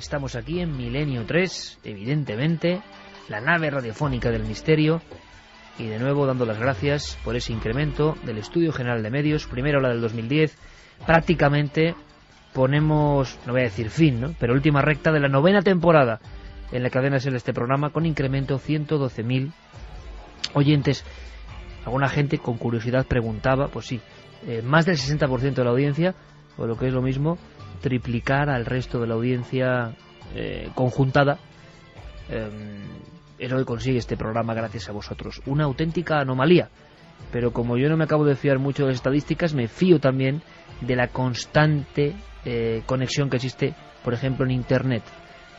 Estamos aquí en Milenio 3, evidentemente, la nave radiofónica del misterio, y de nuevo dando las gracias por ese incremento del Estudio General de Medios, primera ola del 2010, prácticamente ponemos, no voy a decir fin, ¿no?, pero última recta de la 9ª temporada en la cadena SER de este programa, con incremento 112.000 oyentes. Alguna gente con curiosidad preguntaba, pues sí, más del 60% de la audiencia, o lo que es lo mismo, triplicar al resto de la audiencia conjuntada. Es lo que consigue este programa gracias a vosotros. Una auténtica anomalía, pero como yo no me acabo de fiar mucho de las estadísticas, me fío también de la constante conexión que existe, por ejemplo, en Internet,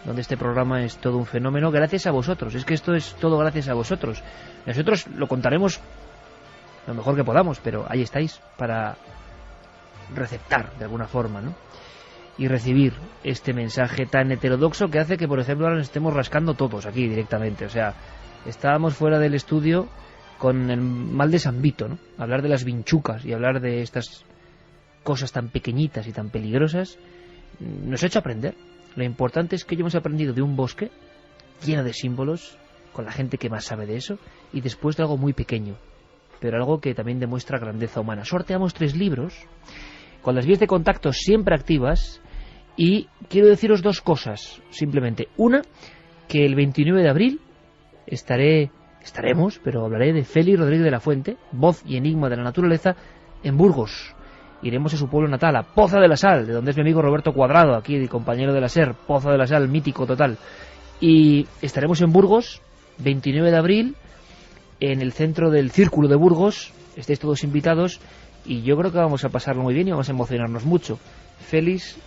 donde este programa es todo un fenómeno gracias a vosotros. Es que esto es todo gracias a vosotros. Nosotros lo contaremos lo mejor que podamos, pero ahí estáis para receptar de alguna forma, ¿no?, y recibir este mensaje tan heterodoxo que hace que, por ejemplo, ahora nos estemos rascando todos aquí directamente. O sea, estábamos fuera del estudio con el mal de San Vito, ¿no? Hablar de las vinchucas y hablar de estas cosas tan pequeñitas y tan peligrosas nos ha hecho aprender. Lo importante es que hemos aprendido de un bosque lleno de símbolos, con la gente que más sabe de eso, y después de algo muy pequeño, pero algo que también demuestra grandeza humana. Sorteamos 3 libros, con las vías de contacto siempre activas, y quiero deciros 2 cosas, simplemente. Una, que el 29 de abril estaremos, pero hablaré de Félix Rodríguez de la Fuente, voz y enigma de la naturaleza, en Burgos. Iremos a su pueblo natal, a Poza de la Sal, de donde es mi amigo Roberto Cuadrado, aquí, el compañero de la SER, Poza de la Sal, mítico total. Y estaremos en Burgos, 29 de abril, en el centro del Círculo de Burgos. Estáis todos invitados, y yo creo que vamos a pasarlo muy bien y vamos a emocionarnos mucho. Félix,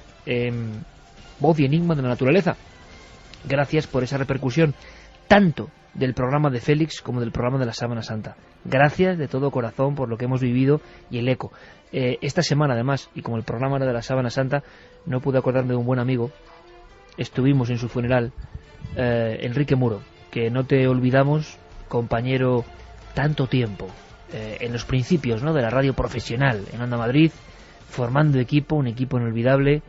voz y enigma de la naturaleza. Gracias por esa repercusión, tanto del programa de Félix como del programa de la Sábana Santa. Gracias de todo corazón por lo que hemos vivido y el eco. Esta semana, además, y como el programa era de la Sábana Santa, no pude acordarme de un buen amigo. Estuvimos en su funeral, Enrique Muro, que no te olvidamos, compañero, tanto tiempo, en los principios, ¿no?, de la radio profesional en Onda Madrid, formando equipo, un equipo inolvidable,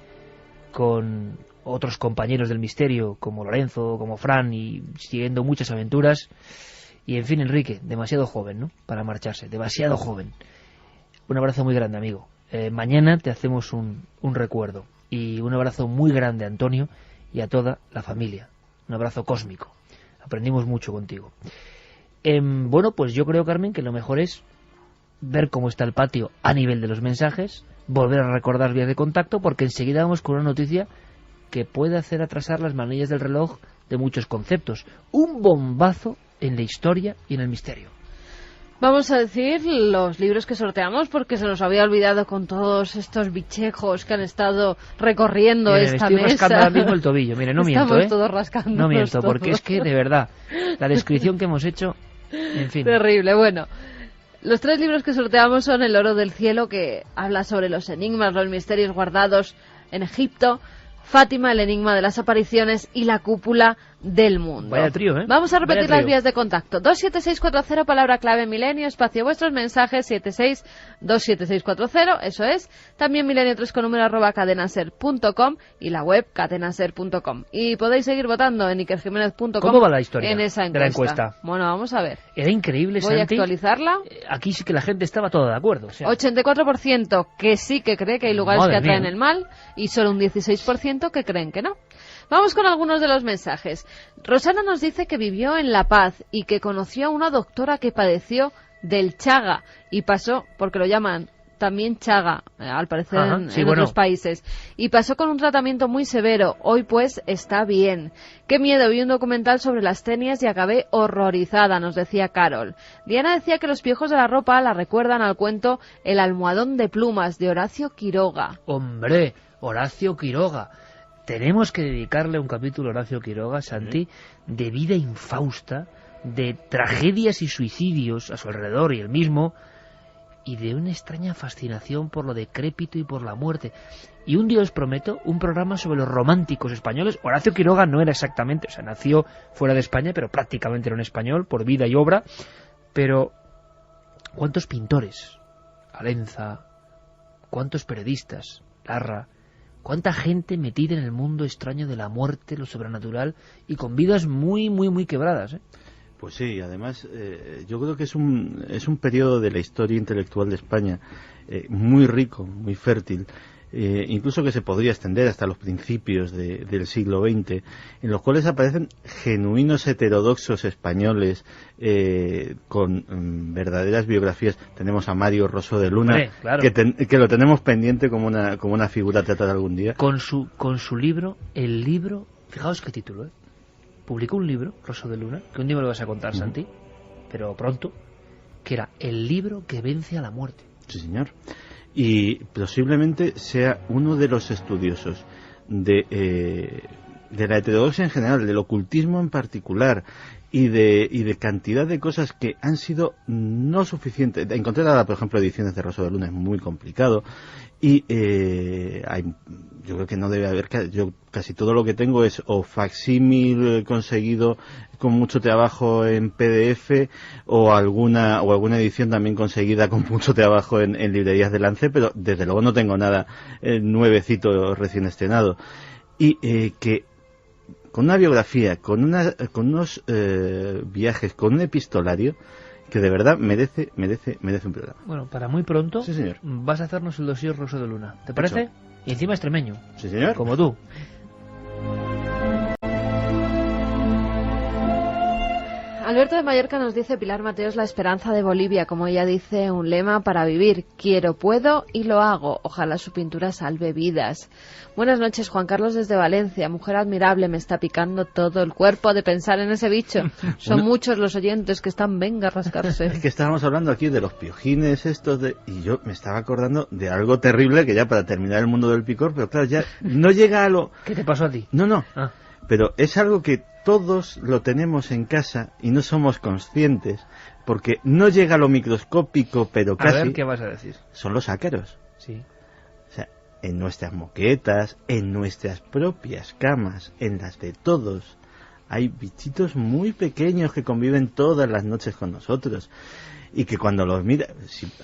con otros compañeros del misterio, como Lorenzo, como Fran, y siguiendo muchas aventuras. Y en fin, Enrique, demasiado joven, ¿no?, para marcharse, demasiado joven. Un abrazo muy grande, amigo. Mañana te hacemos un recuerdo. Y un abrazo muy grande a Antonio y a toda la familia. Un abrazo cósmico. Aprendimos mucho contigo. Bueno, pues yo creo, Carmen, que lo mejor es ver cómo está el patio a nivel de los mensajes, volver a recordar vías de contacto, porque enseguida vamos con una noticia que puede hacer atrasar las manillas del reloj de muchos conceptos. Un bombazo en la historia y en el misterio. Vamos a decir los libros que sorteamos, porque se nos había olvidado con todos estos bichejos que han estado recorriendo esta mesa. Me estoy rascando ahora mismo el tobillo. Mire, no miento, Estamos todos rascándonos. No miento, todos. Porque es que, de verdad, la descripción que hemos hecho, en fin. Terrible. Bueno, los 3 libros que sorteamos son El oro del cielo, que habla sobre los enigmas, los misterios guardados en Egipto; Fátima, el enigma de las apariciones; y La cúpula del mundo. Vaya trío, ¿eh? Vamos a repetir las vías de contacto. 27640, palabra clave Milenio, espacio vuestros mensajes, 7627640, eso es. También Milenio3 con número @cadenaser.com y la web cadenaser.com. Y podéis seguir votando en ikerjimenez.com. ¿Cómo va la historia en esa de la encuesta? Bueno, vamos a ver. Era increíble, Voy Santi. a actualizarla. Aquí sí que la gente estaba toda de acuerdo. O sea, 84% que sí que cree que hay lugares Madre que atraen mía. el mal, y solo un 16% que creen que no. Vamos con algunos de los mensajes. Rosana nos dice que vivió en La Paz y que conoció a una doctora que padeció del Chaga y pasó, porque lo llaman también Chaga, al parecer en otros países, y pasó con un tratamiento muy severo. Hoy pues está bien. Qué miedo, vi un documental sobre las tenias y acabé horrorizada, nos decía Carol. Diana decía que los piojos de la ropa la recuerdan al cuento El almohadón de plumas, de Horacio Quiroga. Hombre, Horacio Quiroga. Tenemos que dedicarle un capítulo a Horacio Quiroga, Santi, de vida infausta, de tragedias y suicidios a su alrededor y él mismo, y de una extraña fascinación por lo decrépito y por la muerte. Y un día os prometo un programa sobre los románticos españoles. Horacio Quiroga no era exactamente, o sea, nació fuera de España, pero prácticamente era un español por vida y obra. Pero ¿cuántos pintores? Alenza, ¿cuántos periodistas? Larra. cuánta gente metida en el mundo extraño de la muerte, lo sobrenatural, y con vidas muy, muy, muy quebradas, ¿eh? Pues sí, además yo creo que es un periodo de la historia intelectual de España muy rico, muy fértil, incluso que se podría extender hasta los principios del siglo XX, en los cuales aparecen genuinos heterodoxos españoles con verdaderas biografías. Tenemos a Mario Rosso de Luna, Hombre, claro, que lo tenemos pendiente como una figura teatral algún día. Con su libro, el libro, fijaos qué título, ¿eh? Publicó un libro, Rosso de Luna, que un día me lo vas a contar, Santi, pero pronto, que era el libro que vence a la muerte. Sí, señor. Y posiblemente sea uno de los estudiosos de la heterodoxia en general, del ocultismo en particular, y de cantidad de cosas que han sido no suficientes. Encontrar ahora, por ejemplo, ediciones de Rosso de Luna es muy complicado, y yo creo que no debe haber, yo casi todo lo que tengo es o facsímil conseguido con mucho trabajo en PDF, o alguna edición también conseguida con mucho trabajo en librerías de Lance, pero desde luego no tengo nada nuevecito recién estrenado. Y que con una biografía, con unos viajes, con un epistolario que de verdad merece un programa. Bueno, para muy pronto, sí, señor, vas a hacernos el dossier Rosso de Luna. ¿Te parece? Hecho. Y encima extremeño. Sí, señor. Como tú. Alberto de Mallorca nos dice: Pilar Mateos, la esperanza de Bolivia, como ella dice, un lema para vivir. Quiero, puedo y lo hago. Ojalá su pintura salve vidas. Buenas noches, Juan Carlos desde Valencia. Mujer admirable, me está picando todo el cuerpo de pensar en ese bicho. Son muchos los oyentes que están venga a rascarse. Es que estábamos hablando aquí de los piojines estos y yo me estaba acordando de algo terrible, que ya para terminar el mundo del picor, pero claro, ya no llega a lo... ¿Qué te pasó a ti? No. Ah. Pero es algo que todos lo tenemos en casa y no somos conscientes, porque no llega a lo microscópico, pero casi. A ver, ¿qué vas a decir? Son los ácaros. Sí. O sea, en nuestras moquetas, en nuestras propias camas, en las de todos, hay bichitos muy pequeños que conviven todas las noches con nosotros. Y que cuando los mira,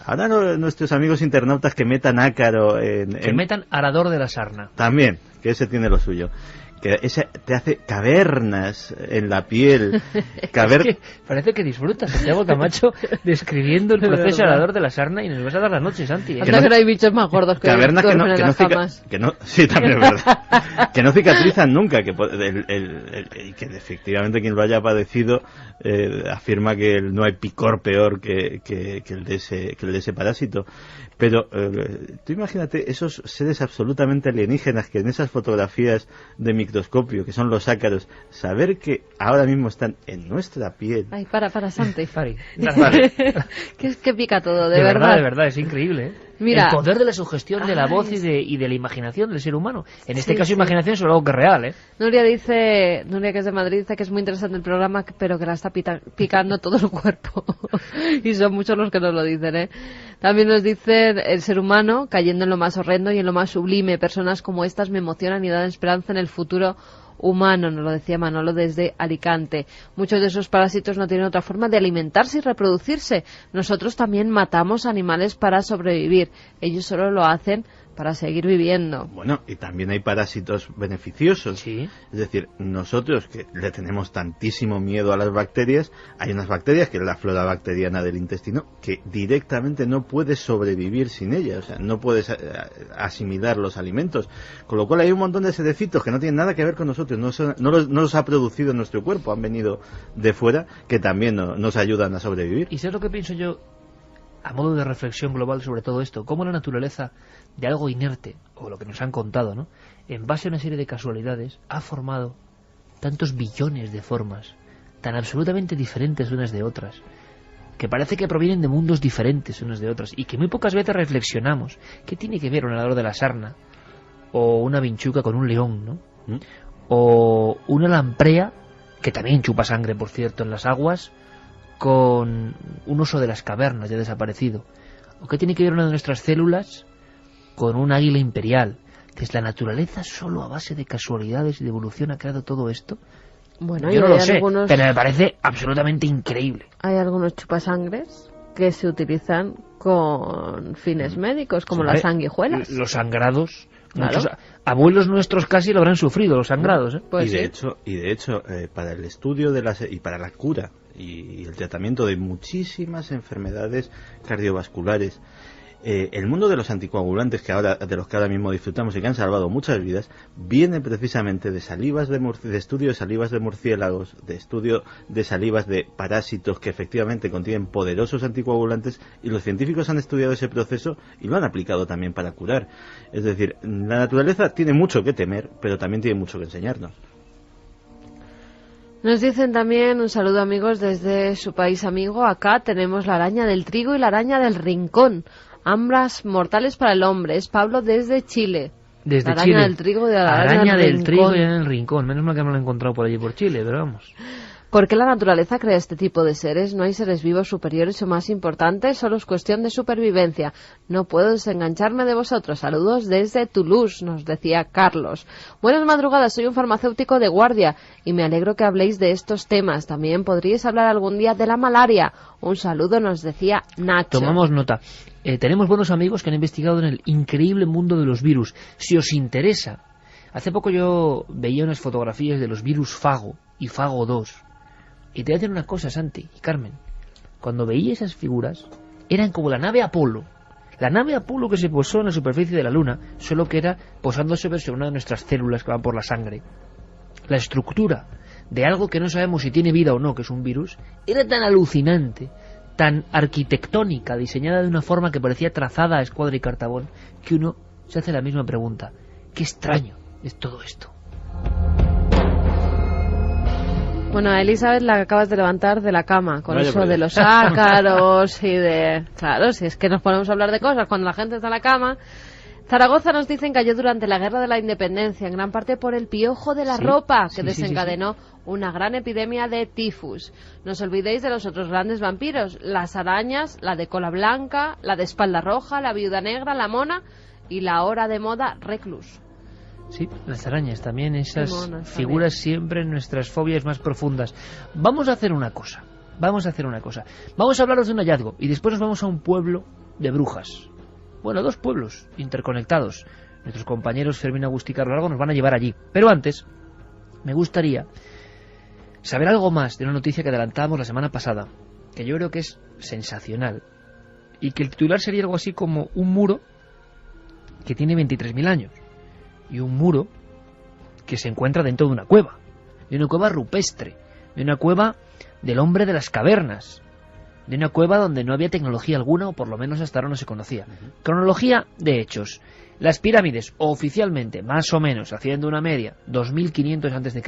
ahora nuestros amigos internautas que metan ácaro que metan arador de la sarna. También, que ese tiene lo suyo. Que ese te hace cavernas en la piel. Es que parece que disfrutas, Santiago Camacho, describiendo el proceso arador de la sarna, y nos vas a dar la noche, Santi. Anda que no hay bichos más gordos que cavernas duermen en las camas. Sí, también es verdad. Que no cicatrizan nunca, que efectivamente quien lo haya padecido afirma que no hay picor peor que el de ese parásito. Pero tú imagínate esos seres absolutamente alienígenas que en esas fotografías de microscopio, que son los ácaros, saber que ahora mismo están en nuestra piel. Ay, para, Santi. Fari. Que es que pica todo, de verdad. De verdad, es increíble, ¿eh? Mira, el poder de la sugestión, de la voz y de la imaginación del ser humano. En este caso, imaginación sobre algo que es real, ¿eh? Nuria, que es de Madrid, dice que es muy interesante el programa, pero que la está picando todo el cuerpo. Y son muchos los que nos lo dicen, ¿eh? También nos dice: el ser humano cayendo en lo más horrendo y en lo más sublime. Personas como estas me emocionan y dan esperanza en el futuro humano, nos lo decía Manolo desde Alicante. Muchos de esos parásitos no tienen otra forma de alimentarse y reproducirse. Nosotros también matamos animales para sobrevivir. Ellos solo lo hacen para seguir viviendo. Bueno, y también hay parásitos beneficiosos. Sí. Es decir, nosotros que le tenemos tantísimo miedo a las bacterias, hay unas bacterias, que es la flora bacteriana del intestino, que directamente no puedes sobrevivir sin ellas. O sea, no puedes asimilar los alimentos. Con lo cual hay un montón de sedecitos que no tienen nada que ver con nosotros, no los ha producido nuestro cuerpo, han venido de fuera, que también nos ayudan a sobrevivir. ¿Y sabes lo que pienso yo? A modo de reflexión global sobre todo esto, cómo la naturaleza de algo inerte, o lo que nos han contado, ¿no?, en base a una serie de casualidades, ha formado tantos billones de formas, tan absolutamente diferentes unas de otras, que parece que provienen de mundos diferentes unas de otras, y que muy pocas veces reflexionamos. ¿Qué tiene que ver un arador de la sarna? O una vinchuca con un león, ¿no? O una lamprea, que también chupa sangre, por cierto, en las aguas, con un oso de las cavernas ya desaparecido. ¿O qué tiene que ver una de nuestras células con un águila imperial? ¿Es la naturaleza solo a base de casualidades y de evolución ha creado todo esto? Bueno, yo no lo sé, pero me parece absolutamente increíble. Hay algunos chupasangres que se utilizan con fines médicos, como las sanguijuelas. Los sangrados Claro. Muchos abuelos nuestros casi lo habrán sufrido, los sangrados, ¿eh? Pues y de sí. hecho, para el estudio y para la cura y el tratamiento de muchísimas enfermedades cardiovasculares, el mundo de los anticoagulantes de los que ahora mismo disfrutamos y que han salvado muchas vidas, viene precisamente de de estudio de salivas de murciélagos, de estudio de salivas de parásitos que efectivamente contienen poderosos anticoagulantes, y los científicos han estudiado ese proceso y lo han aplicado también para curar. Es decir, la naturaleza tiene mucho que temer, pero también tiene mucho que enseñarnos. Nos dicen también, un saludo amigos desde su país amigo, acá tenemos la araña del trigo y la araña del rincón, ambas mortales para el hombre. Es Pablo desde Chile. Desde la araña Chile. del trigo y la araña del rincón. trigo y en el rincón. Menos mal que no lo he encontrado por allí por Chile, pero vamos. ¿Por qué la naturaleza crea este tipo de seres? ¿No hay seres vivos superiores o más importantes? Solo es cuestión de supervivencia. No puedo desengancharme de vosotros. Saludos desde Toulouse, nos decía Carlos. Buenas madrugadas, soy un farmacéutico de guardia y me alegro que habléis de estos temas. También podríais hablar algún día de la malaria. Un saludo, nos decía Nacho. Tomamos nota. Tenemos buenos amigos que han investigado en el increíble mundo de los virus. Si os interesa, hace poco yo veía unas fotografías de los virus Fago y Fago 2. Y te voy a decir una cosa, Santi y Carmen. Cuando veía esas figuras, eran como la nave Apolo. La nave Apolo que se posó en la superficie de la Luna, solo que era posándose sobre una de nuestras células que van por la sangre. La estructura de algo que no sabemos si tiene vida o no, que es un virus, era tan alucinante, tan arquitectónica, diseñada de una forma que parecía trazada a escuadra y cartabón, que uno se hace la misma pregunta. Qué extraño es todo esto. Bueno, a Elizabeth la acabas de levantar de la cama con Vaya eso por de Dios. los ácaros y de... Claro, si es que nos ponemos a hablar de cosas cuando la gente está en la cama. Zaragoza, nos dicen, cayó durante la Guerra de la Independencia, en gran parte por el piojo de la Sí, ropa, que sí, desencadenó una gran epidemia de tifus. No os olvidéis de los otros grandes vampiros, las arañas, la de cola blanca, la de espalda roja, la viuda negra, la mona y la ahora de moda reclus. Sí, las arañas también, esas monas, figuras siempre en nuestras fobias más profundas. Vamos a hacer una cosa. Vamos a hablaros de un hallazgo y después nos vamos a un pueblo de brujas. Bueno, dos pueblos interconectados. Nuestros compañeros Fermín, Agustí y Carlos Largo nos van a llevar allí. Pero antes, me gustaría saber algo más de una noticia que adelantábamos la semana pasada, que yo creo que es sensacional, y que el titular sería algo así como un muro que tiene 23.000 años. Y un muro que se encuentra dentro de una cueva rupestre, de una cueva del hombre de las cavernas, de una cueva donde no había tecnología alguna, o por lo menos hasta ahora no se conocía. Cronología de hechos. Las pirámides, oficialmente, más o menos, haciendo una media, 2500 a.C.,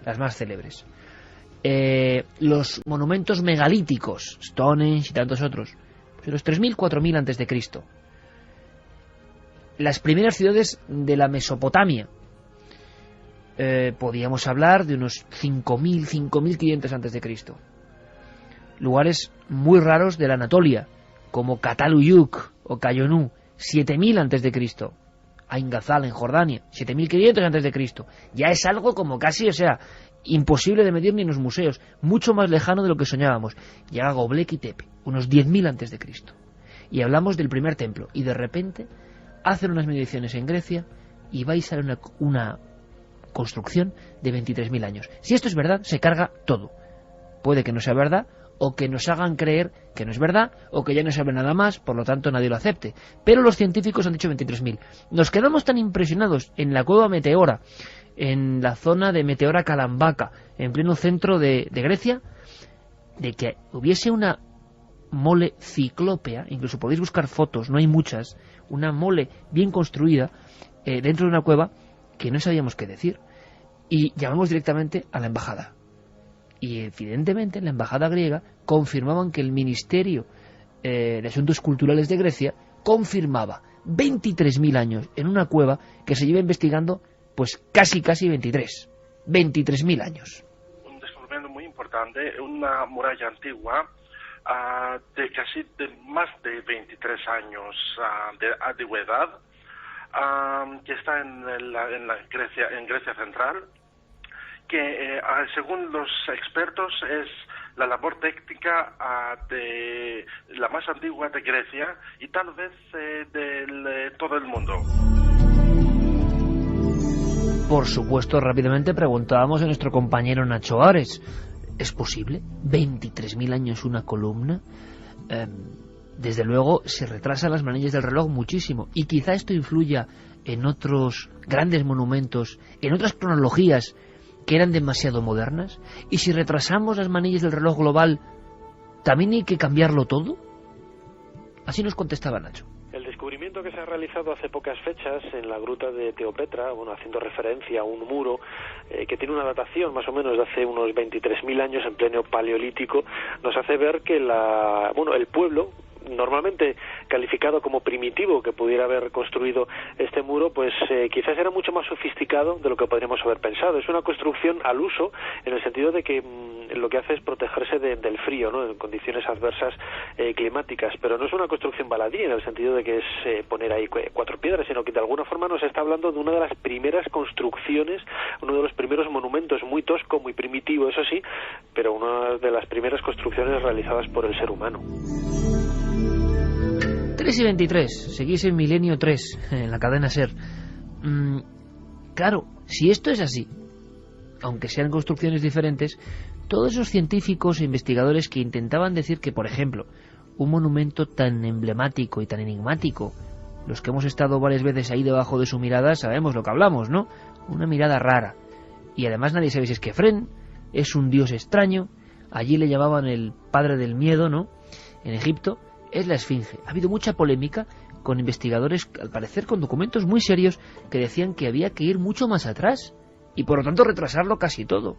las más célebres. Los monumentos megalíticos, Stonehenge y tantos otros, pues los 3000, 4000 a.C., las primeras ciudades de la Mesopotamia. Podíamos hablar de unos 5.000, 5.500 a.C. Lugares muy raros de la Anatolia, como Cataluyuk o Cayonú, 7.000 a.C. Ain Ghazal en Jordania, 7.500 a.C. Ya es algo como casi, imposible de medir ni en los museos, mucho más lejano de lo que soñábamos. Llega Göbekli Tepe, unos 10.000 a.C. Y hablamos del primer templo, y de repente hacen unas mediciones en Grecia y vais a ver una construcción de 23.000 años. Si esto es verdad, se carga todo. Puede que no sea verdad, o que nos hagan creer que no es verdad, o que ya no se hable nada más, por lo tanto nadie lo acepte. Pero los científicos han dicho 23.000. Nos quedamos tan impresionados en la cueva Meteora, en la zona de Meteora Calambaca, en pleno centro de Grecia, de que hubiese una mole ciclópea, incluso podéis buscar fotos, no hay muchas, una mole bien construida dentro de una cueva que no sabíamos qué decir, y llamamos directamente a la embajada, y evidentemente en la embajada griega confirmaban que el Ministerio de Asuntos Culturales de Grecia confirmaba 23.000 años en una cueva que se lleva investigando pues casi 23.000 años. Un descubrimiento muy importante, una muralla antigua de más de 23 años de antigüedad, que está en Grecia central, que según los expertos es la labor técnica de la más antigua de Grecia y tal vez de todo el mundo. por supuesto, rápidamente preguntábamos a nuestro compañero Nacho Ares, ¿es posible? ¿23.000 años una columna? Desde luego se retrasan las manillas del reloj muchísimo, y quizá esto influya en otros grandes monumentos, en otras cronologías que eran demasiado modernas. Y si retrasamos las manillas del reloj global, ¿también hay que cambiarlo todo? Así nos contestaba Nacho. El descubrimiento que se ha realizado hace pocas fechas en la gruta de Teopetra, haciendo referencia a un muro que tiene una datación más o menos de hace unos 23.000 años, en pleno paleolítico, nos hace ver que el pueblo, normalmente calificado como primitivo, que pudiera haber construido este muro, pues quizás era mucho más sofisticado de lo que podríamos haber pensado. Es una construcción al uso, en el sentido de que lo que hace es protegerse del frío, ¿no?, en condiciones adversas climáticas, pero no es una construcción baladí en el sentido de que es poner ahí 4 piedras, sino que de alguna forma nos está hablando de una de las primeras construcciones, uno de los primeros monumentos, muy tosco, muy primitivo, eso sí, pero una de las primeras construcciones realizadas por el ser humano. 3:23, seguís en Milenio 3, en la cadena SER. Claro, si esto es así, aunque sean construcciones diferentes, todos esos científicos e investigadores que intentaban decir que, por ejemplo, un monumento tan emblemático y tan enigmático, los que hemos estado varias veces ahí debajo de su mirada sabemos lo que hablamos, ¿no? Una mirada rara. Y además nadie sabe si es Kefren, es un dios extraño, allí le llamaban el padre del miedo, ¿no?, en Egipto. Es la Esfinge. Ha habido mucha polémica con investigadores, al parecer con documentos muy serios, que decían que había que ir mucho más atrás y por lo tanto retrasarlo casi todo.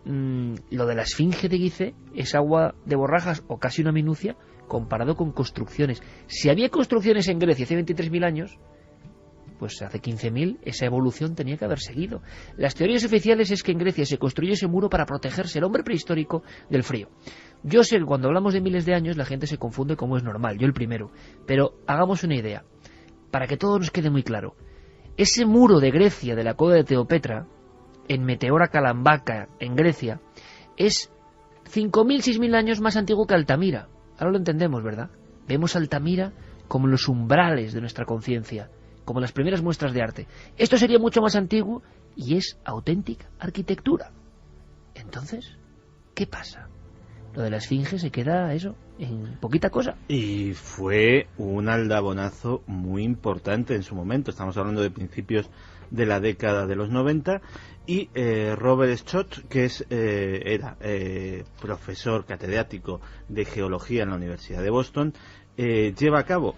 Lo de la Esfinge de Gizeh es agua de borrajas o casi una minucia comparado con construcciones. Si había construcciones en Grecia hace 23.000 años, pues hace 15.000 esa evolución tenía que haber seguido. Las teorías oficiales es que en Grecia se construyó ese muro para protegerse el hombre prehistórico del frío. Yo sé que cuando hablamos de miles de años la gente se confunde, como es normal, yo el primero, pero hagamos una idea, para que todo nos quede muy claro. Ese muro de Grecia, de la cueva de Teopetra, en Meteora Calambaca, en Grecia, es 5.000, 6.000 años más antiguo que Altamira. Ahora lo entendemos, ¿verdad? Vemos Altamira como los umbrales de nuestra conciencia, como las primeras muestras de arte. Esto sería mucho más antiguo y es auténtica arquitectura. Entonces, ¿qué pasa? Lo de la Esfinge se queda eso, en poquita cosa. Y fue un aldabonazo muy importante en su momento. Estamos hablando de principios de la década de los 90. Y Robert Schott, que era profesor catedrático de geología en la Universidad de Boston, lleva a cabo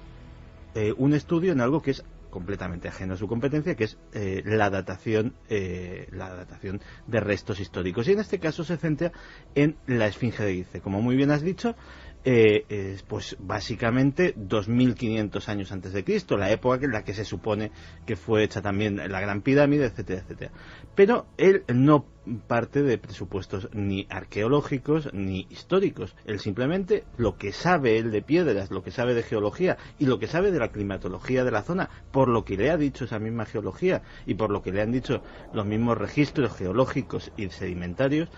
un estudio en algo que es completamente ajeno a su competencia, que es la datación de restos históricos, y en este caso se centra en la Esfinge de Gizeh. Como muy bien has dicho, pues básicamente 2.500 años antes de Cristo, la época en la que se supone que fue hecha también la Gran Pirámide, etcétera, etcétera. Pero él no parte de presupuestos ni arqueológicos ni históricos. Él simplemente, lo que sabe él de piedras, lo que sabe de geología y lo que sabe de la climatología de la zona, por lo que le ha dicho esa misma geología y por lo que le han dicho los mismos registros geológicos y sedimentarios,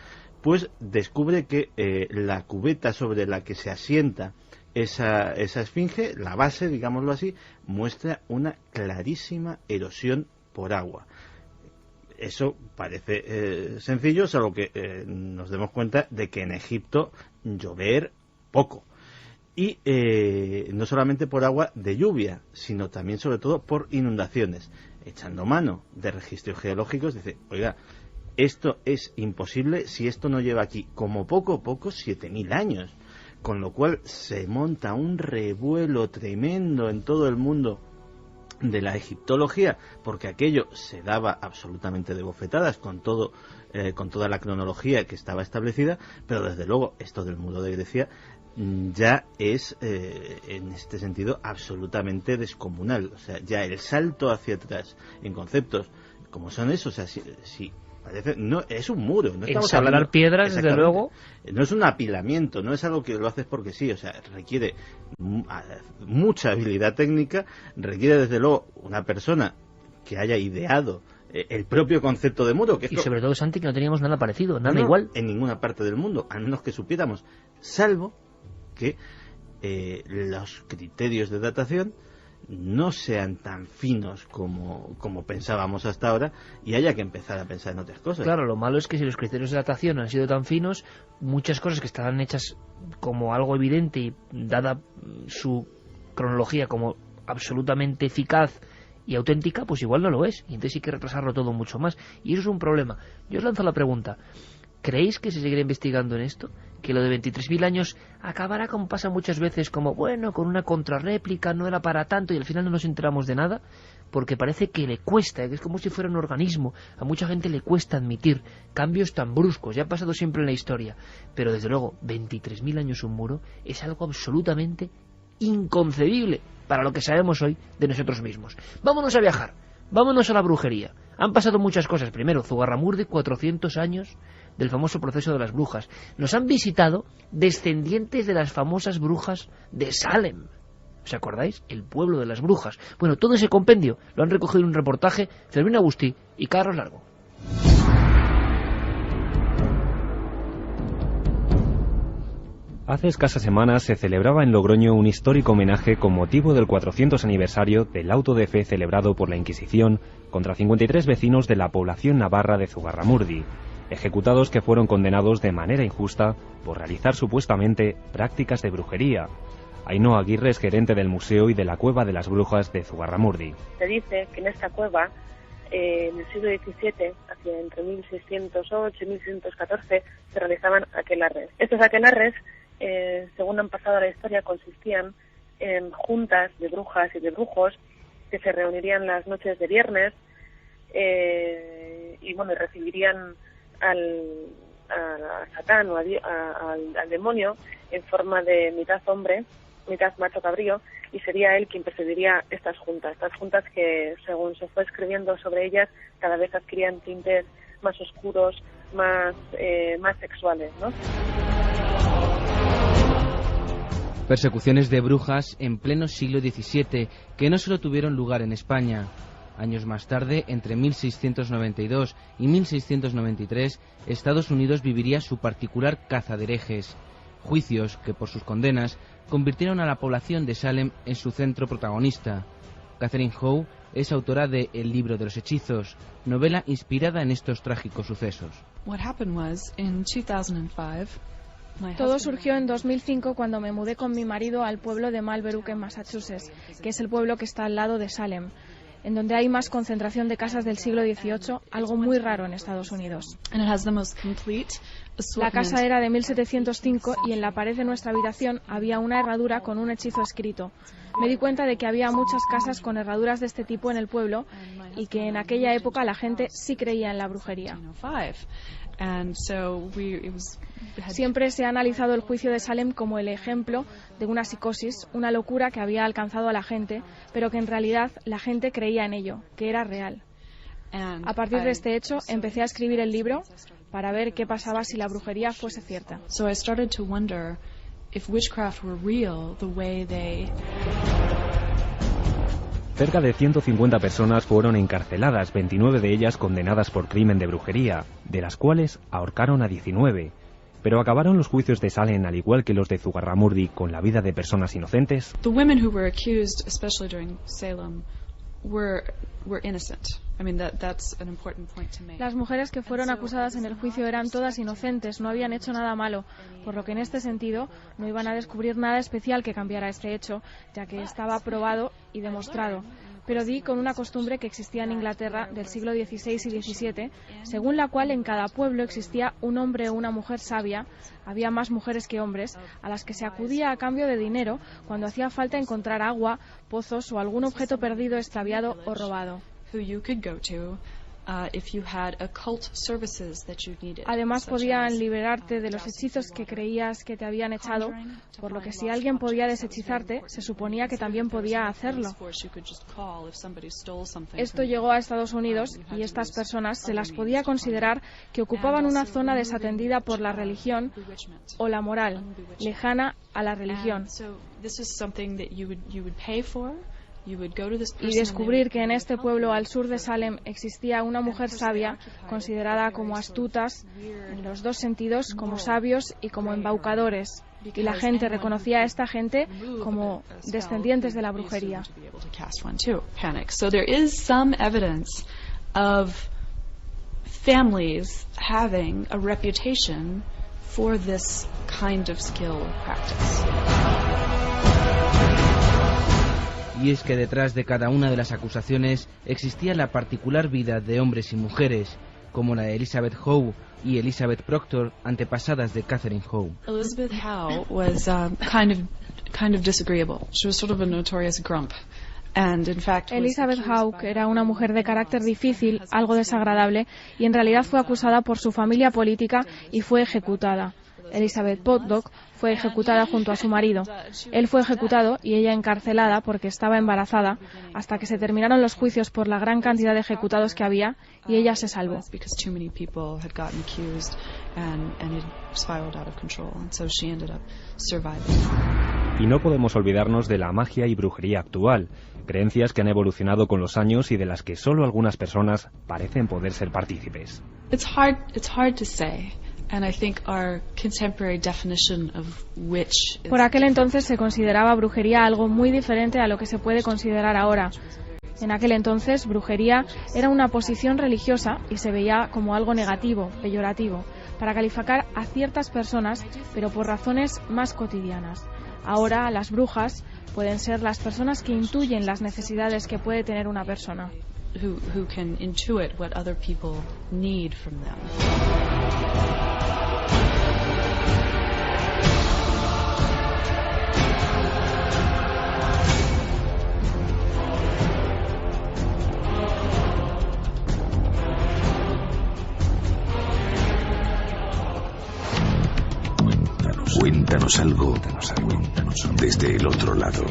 pues descubre que la cubeta sobre la que se asienta esa esfinge, la base, digámoslo así, muestra una clarísima erosión por agua. Eso parece sencillo, salvo que nos demos cuenta de que en Egipto llover poco. Y no solamente por agua de lluvia, sino también sobre todo por inundaciones. Echando mano de registros geológicos, dice, oiga, esto es imposible si esto no lleva aquí, como poco 7.000 años. Con lo cual se monta un revuelo tremendo en todo el mundo de la egiptología, porque aquello se daba absolutamente de bofetadas con toda la cronología que estaba establecida, pero desde luego esto del muro de Grecia ya es en este sentido absolutamente descomunal. O sea, ya el salto hacia atrás en conceptos como son esos, o sea, si parece, no, es un muro, no estamos hablando piedras, desde luego. No es un apilamiento, no es algo que lo haces porque sí, o sea, requiere mucha habilidad técnica, requiere desde luego una persona que haya ideado el propio concepto de muro. Que y sobre todo, Santi, que no teníamos nada parecido, nada igual. En ninguna parte del mundo, al menos que supiéramos, salvo que los criterios de datación no sean tan finos como pensábamos hasta ahora y haya que empezar a pensar en otras cosas. Claro, lo malo es que si los criterios de datación han sido tan finos, muchas cosas que estaban hechas como algo evidente y dada su cronología como absolutamente eficaz y auténtica, pues igual no lo es, y entonces hay que retrasarlo todo mucho más, y eso es un problema. Yo os lanzo la pregunta: ¿creéis que se seguirá investigando en esto? ¿Que lo de 23.000 años acabará, como pasa muchas veces, como, bueno, con una contrarréplica, no era para tanto, y al final no nos enteramos de nada? Porque parece que le cuesta, que es como si fuera un organismo. A mucha gente le cuesta admitir cambios tan bruscos, ya ha pasado siempre en la historia. Pero desde luego, 23.000 años un muro es algo absolutamente inconcebible para lo que sabemos hoy de nosotros mismos. Vámonos a viajar, vámonos a la brujería. Han pasado muchas cosas. Primero, Zugarramurdi, 400 años del famoso proceso de las brujas. Nos han visitado descendientes de las famosas brujas de Salem. ¿Os acordáis? El pueblo de las brujas. Bueno, todo ese compendio lo han recogido en un reportaje Fermín Agustí y Carlos Largo. Hace escasas semanas se celebraba en Logroño un histórico homenaje con motivo del 400 aniversario del auto de fe celebrado por la Inquisición contra 53 vecinos de la población navarra de Zugarramurdi, ejecutados que fueron condenados de manera injusta por realizar supuestamente prácticas de brujería. Ainhoa Aguirre es gerente del Museo y de la Cueva de las Brujas de Zugarramurdi. Se dice que en esta cueva, en el siglo XVII, hacia entre 1608 y 1614, se realizaban aquelarres. Estos aquelarres, según han pasado a la historia, consistían en juntas de brujas y de brujos que se reunirían las noches de viernes y bueno, recibirían a Satán o al demonio en forma de mitad hombre, mitad macho cabrío, y sería él quien presidiría estas juntas que, según se fue escribiendo sobre ellas, cada vez adquirían tintes más oscuros, más sexuales, ¿no? Persecuciones de brujas en pleno siglo XVII, que no solo tuvieron lugar en España. Años más tarde, entre 1692 y 1693, Estados Unidos viviría su particular caza de herejes. Juicios que, por sus condenas, convirtieron a la población de Salem en su centro protagonista. Catherine Howe es autora de El libro de los hechizos, novela inspirada en estos trágicos sucesos. Todo surgió en 2005 cuando me mudé con mi marido al pueblo de Malbrook, en Massachusetts, que es el pueblo que está al lado de Salem, en donde hay más concentración de casas del siglo XVIII, algo muy raro en Estados Unidos. La casa era de 1705 y en la pared de nuestra habitación había una herradura con un hechizo escrito. Me di cuenta de que había muchas casas con herraduras de este tipo en el pueblo y que en aquella época la gente sí creía en la brujería. Siempre se ha analizado el juicio de Salem como el ejemplo de una psicosis, una locura que había alcanzado a la gente, pero que en realidad la gente creía en ello, que era real. A partir de este hecho, empecé a escribir el libro para ver qué pasaba si la brujería fuese cierta. Cerca de 150 personas fueron encarceladas, 29 de ellas condenadas por crimen de brujería, de las cuales ahorcaron a 19. ¿Pero acabaron los juicios de Salem, al igual que los de Zugarramurdi, con la vida de personas inocentes? Las mujeres que fueron acusadas en el juicio eran todas inocentes, no habían hecho nada malo, por lo que en este sentido no iban a descubrir nada especial que cambiara este hecho, ya que estaba probado y demostrado. Pero di con una costumbre que existía en Inglaterra del siglo XVI y XVII, según la cual en cada pueblo existía un hombre o una mujer sabia, había más mujeres que hombres, a las que se acudía a cambio de dinero cuando hacía falta encontrar agua, pozos o algún objeto perdido, extraviado o robado. Además podían liberarte de los hechizos que creías que te habían echado, por lo que si alguien podía deshechizarte, se suponía que también podía hacerlo. Esto llegó a Estados Unidos y estas personas se las podía considerar que ocupaban una zona desatendida por la religión o la moral, lejana a la religión. Y descubrir que en este pueblo al sur de Salem existía una mujer sabia, considerada como astutas en los dos sentidos, como sabios y como embaucadores. y la gente reconocía a esta gente como descendientes de la brujería. So there is some evidence of families having a reputation for this kind of skill practice. Y es que detrás de cada una de las acusaciones existía la particular vida de hombres y mujeres, como la de Elizabeth Howe y Elizabeth Proctor, antepasadas de Catherine Howe. Elizabeth Howe was kind of disagreeable. She was sort of a notorious grump. And in fact, Elizabeth Howe era una mujer de carácter difícil, algo desagradable, y en realidad fue acusada por su familia política y fue ejecutada. Elizabeth Potdock fue ejecutada junto a su marido. Él fue ejecutado y ella encarcelada porque estaba embarazada, hasta que se terminaron los juicios por la gran cantidad de ejecutados que había y ella se salvó. Y no podemos olvidarnos de la magia y brujería actual, creencias que han evolucionado con los años y de las que solo algunas personas parecen poder ser partícipes. It's hard to say. Por aquel entonces se consideraba brujería algo muy diferente a lo que se puede considerar ahora. En aquel entonces, brujería era una posición religiosa y se veía como algo negativo, peyorativo, para calificar a ciertas personas, pero por razones más cotidianas. Ahora, las brujas pueden ser las personas que intuyen las necesidades que puede tener una persona. Who can intuit what other people need from them. Cuéntanos algo desde el otro lado.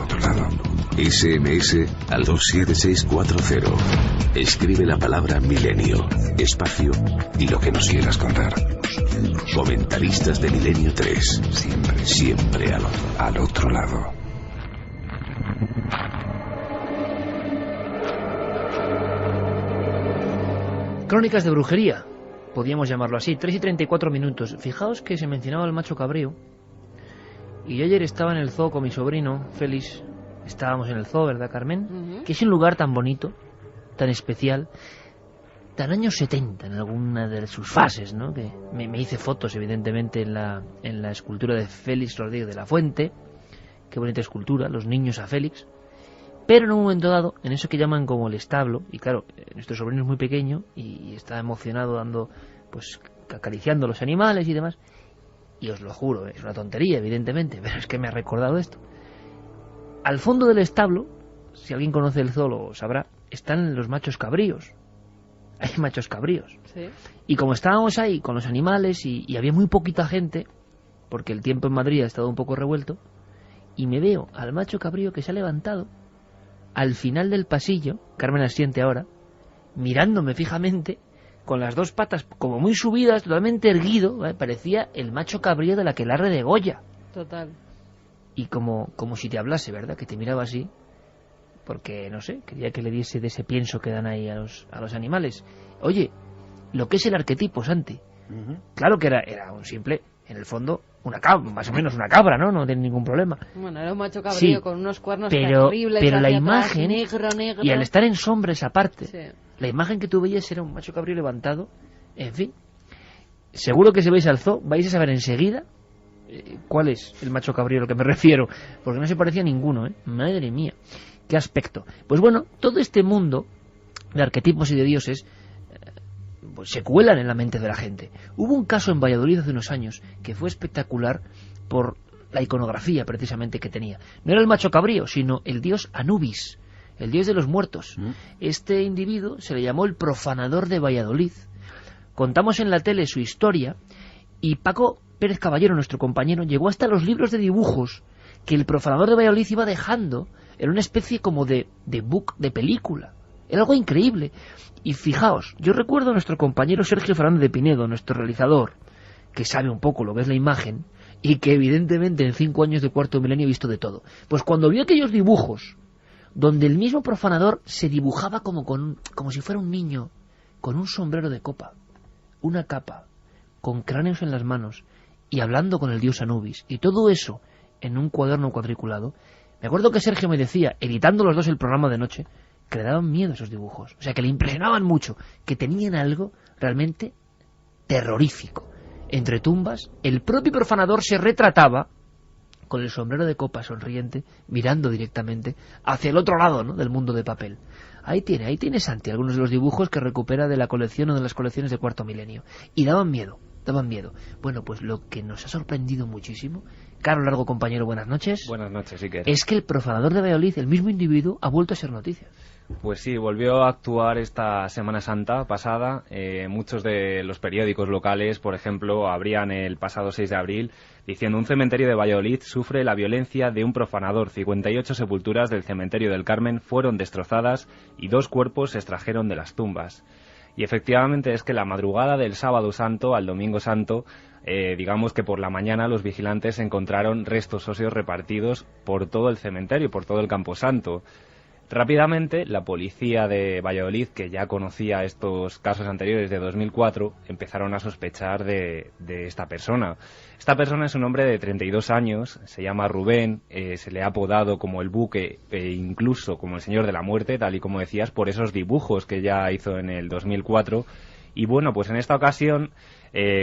SMS al 27640. Escribe la palabra milenio, espacio y lo que nos quieras contar. Comentaristas de Milenio 3. Siempre al otro lado. Crónicas de brujería, podríamos llamarlo así. 3:34. Fijaos que se mencionaba el macho cabrío. Y yo ayer estaba en el zoo con mi sobrino, Félix. Estábamos en el zoo, ¿verdad, Carmen? Que es un lugar tan bonito, tan especial, tan años 70 en alguna de sus fases, ¿no? Que me hice fotos, evidentemente, en la escultura de Félix Rodríguez de la Fuente. Qué bonita escultura, los niños a Félix. Pero en un momento dado, en eso que llaman como el establo, y claro, nuestro sobrino es muy pequeño y está emocionado dando, pues, acariciando los animales y demás. Y os lo juro, es una tontería, evidentemente, pero es que me ha recordado esto. Al fondo del establo, si alguien conoce el zoo lo sabrá, están los machos cabríos. Hay machos cabríos. Sí. Y como estábamos ahí con los animales y había muy poquita gente, porque el tiempo en Madrid ha estado un poco revuelto, y me veo al macho cabrío que se ha levantado al final del pasillo, Carmen asiente ahora, mirándome fijamente, con las dos patas como muy subidas, totalmente erguido, ¿vale? Parecía el macho cabrío de la aquelarre de Goya. Total. Y como si te hablase, ¿verdad? Que te miraba así, porque, no sé, quería que le diese de ese pienso que dan ahí a los animales. Oye, lo que es el arquetipo, Santi, claro que era un simple, en el fondo, una cabra, más o menos una cabra, ¿no? No tiene ningún problema. Bueno, era un macho cabrío, sí, con unos cuernos pero terribles. Pero la atrás, imagen, negro. Y al estar en sombra esa parte, sí, la imagen que tú veías era un macho cabrío levantado. En fin, seguro que si vais al zoo vais a saber enseguida cuál es el macho cabrío a lo que me refiero, porque no se parecía a ninguno, ¿eh? Madre mía, qué aspecto. Pues bueno, todo este mundo de arquetipos y de dioses pues se cuelan en la mente de la gente. Hubo un caso en Valladolid hace unos años que fue espectacular por la iconografía precisamente que tenía. No era el macho cabrío, sino el dios Anubis, el dios de los muertos. Este individuo se le llamó el profanador de Valladolid. Contamos en la tele su historia y Paco Pérez Caballero, nuestro compañero, llegó hasta los libros de dibujos que el profanador de Valladolid iba dejando en una especie como de book, de película. Era algo increíble. Y fijaos, yo recuerdo a nuestro compañero Sergio Fernández de Pinedo, nuestro realizador, que sabe un poco lo que es la imagen y que evidentemente en 5 años de Cuarto Milenio ha visto de todo. Pues cuando vio aquellos dibujos donde el mismo profanador se dibujaba como si fuera un niño, con un sombrero de copa, una capa, con cráneos en las manos y hablando con el dios Anubis, y todo eso en un cuaderno cuadriculado. Me acuerdo que Sergio me decía, editando los dos el programa de noche, que le daban miedo esos dibujos, o sea, que le impresionaban mucho, que tenían algo realmente terrorífico. Entre tumbas, el propio profanador se retrataba con el sombrero de copa sonriente, mirando directamente hacia el otro lado, ¿no?, del mundo de papel. Ahí tiene Santi algunos de los dibujos que recupera de la colección o de las colecciones de Cuarto Milenio. Y daban miedo. Bueno, pues lo que nos ha sorprendido muchísimo, Carlos Largo, compañero, buenas noches. Buenas noches, Iker. Es que el profanador de Valladolid, el mismo individuo, ha vuelto a ser noticia. Pues sí, volvió a actuar esta Semana Santa pasada. Muchos de los periódicos locales, por ejemplo, abrían el pasado 6 de abril diciendo: un cementerio de Valladolid sufre la violencia de un profanador. 58 sepulturas del cementerio del Carmen fueron destrozadas y 2 cuerpos se extrajeron de las tumbas. Y efectivamente es que la madrugada del sábado santo al domingo santo, digamos que por la mañana los vigilantes encontraron restos óseos repartidos por todo el cementerio, por todo el camposanto. Rápidamente, la policía de Valladolid, que ya conocía estos casos anteriores de 2004, empezaron a sospechar de esta persona. Esta persona es un hombre de 32 años, se llama Rubén, se le ha apodado como el Buque e incluso como el Señor de la Muerte, tal y como decías, por esos dibujos que ya hizo en el 2004. Y bueno, pues en esta ocasión,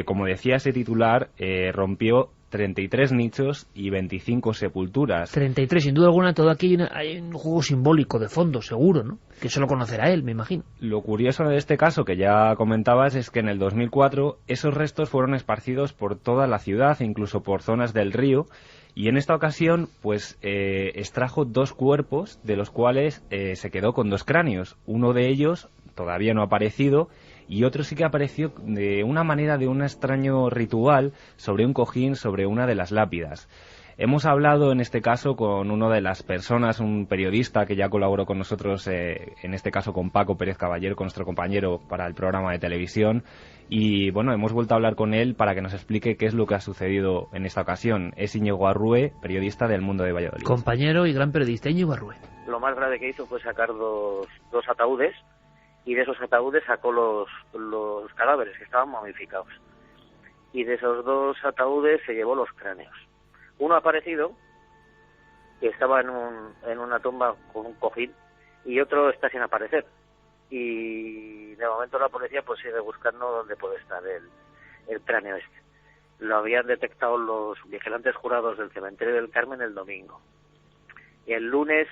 como decía ese titular, rompió 33 nichos y 25 sepulturas. 33, sin duda alguna. Todo aquí hay un juego simbólico de fondo, seguro, ¿no? Que solo conocerá él, me imagino. Lo curioso de este caso que ya comentabas es que en el 2004 esos restos fueron esparcidos por toda la ciudad, incluso por zonas del río, y en esta ocasión pues extrajo 2 cuerpos, de los cuales se quedó con 2 cráneos. Uno de ellos todavía no ha aparecido, y otro sí que apareció de una manera, de un extraño ritual, sobre un cojín, sobre una de las lápidas. Hemos hablado en este caso con una de las personas, un periodista que ya colaboró con nosotros, en este caso con Paco Pérez Caballero, con nuestro compañero para el programa de televisión, y bueno, hemos vuelto a hablar con él para que nos explique qué es lo que ha sucedido en esta ocasión. Es Íñigo Arrue, periodista del Mundo de Valladolid. Compañero y gran periodista, Íñigo Arrue. Lo más grave que hizo fue sacar dos ataúdes, y de esos ataúdes sacó los cadáveres que estaban momificados. Y de esos 2 ataúdes se llevó los cráneos. Uno ha aparecido, que estaba en una tumba con un cojín, y otro está sin aparecer. Y de momento la policía pues sigue buscando dónde puede estar el cráneo este. Lo habían detectado los vigilantes jurados del cementerio del Carmen el domingo. Y el lunes,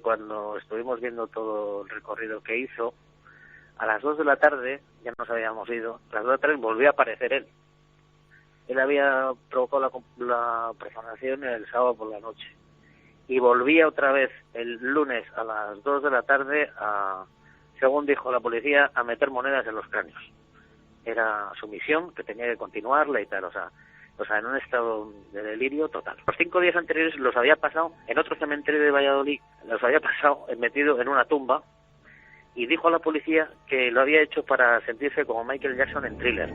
cuando estuvimos viendo todo el recorrido que hizo, a las 2 de la tarde, ya nos habíamos ido, a las 2 de la tarde volvió a aparecer él. Él había provocado la profanación el sábado por la noche. Y volvía otra vez el lunes a las 2 de la tarde, según dijo la policía, a meter monedas en los cráneos. Era su misión, que tenía que continuarla y tal, o sea, en un estado de delirio total. Los 5 días anteriores los había pasado en otro cementerio de Valladolid, los había pasado metido en una tumba, y dijo a la policía que lo había hecho para sentirse como Michael Jackson en Thriller.